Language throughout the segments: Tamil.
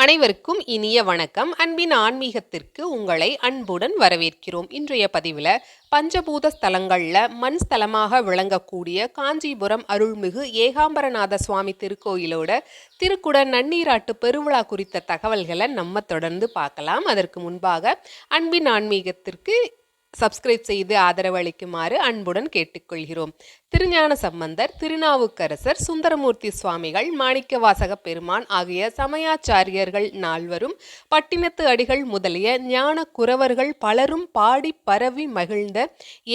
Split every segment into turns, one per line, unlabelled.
அனைவருக்கும் இனிய வணக்கம். அன்பின் ஆன்மீகத்திற்கு உங்களை அன்புடன் வரவேற்கிறோம். இன்றைய பதிவில் பஞ்சபூத ஸ்தலங்களில் மண் ஸ்தலமாக விளங்கக்கூடிய காஞ்சிபுரம் அருள்மிகு ஏகாம்பரநாத சுவாமி திருக்கோயிலோட திருக்குட நன்னீராட்டு பெருவிழா குறித்த தகவல்களை நம்ம தொடர்ந்து பார்க்கலாம். அதற்கு முன்பாக அன்பின் ஆன்மீகத்திற்கு சப்ஸ்கிரைப் செய்து ஆதரவளிக்குமாறு அன்புடன் கேட்டுக்கொள்கிறோம். திருஞான சம்பந்தர், திருநாவுக்கரசர், சுந்தரமூர்த்தி சுவாமிகள், மாணிக்கவாசக பெருமான் ஆகிய சமயாச்சாரியர்கள் நால்வரும், பட்டினத்து அடிகள் முதலிய ஞான குரவர்கள் பலரும் பாடி பரவி மகிழ்ந்த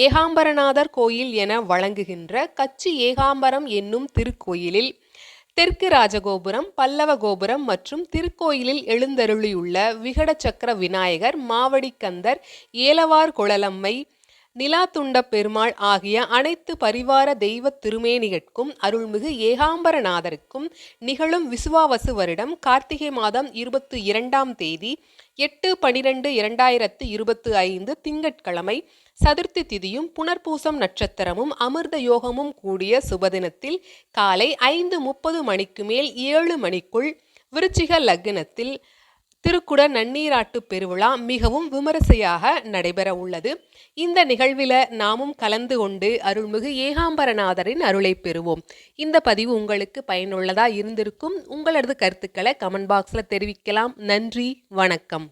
ஏகாம்பரநாதர் கோயில் என வழங்குகின்ற கச்சி ஏகாம்பரம் என்னும் திருக்கோயிலில் தெற்கு ராஜகோபுரம், பல்லவ கோபுரம் மற்றும் திருக்கோயிலில் எழுந்தருளியுள்ள விகட சக்கர விநாயகர், மாவடிக்கந்தர், ஏலவார் குழலம்மை, நிலாத்துண்ட பெருமாள் ஆகிய அனைத்து பரிவார தெய்வ திருமேனிகட்கும் அருள்மிகு ஏகாம்பரநாதருக்கும் நிகழும் விசுவாவசு வருடம் கார்த்திகை மாதம் 22ஆம் தேதி 8/12/2025 திங்கட்கிழமை சதுர்த்தி திதியும் புனர்பூசம் நட்சத்திரமும் அமிர்த யோகமும் கூடிய சுபதினத்தில் காலை 5:30 மணிக்கு மேல் 7 மணிக்குள் விருச்சிக லக்னத்தில் திருக்குட நன்னீராட்டு பெருவிழா மிகவும் விமரிசையாக நடைபெற உள்ளது. இந்த நிகழ்வில் நாமும் கலந்து கொண்டு அருள்மிகு ஏகாம்பரநாதரின் அருளை பெறுவோம். இந்த பதிவு உங்களுக்கு பயனுள்ளதா இருந்திருக்கும். உங்களது கருத்துக்களை கமெண்ட் பாக்ஸில் தெரிவிக்கலாம். நன்றி, வணக்கம்.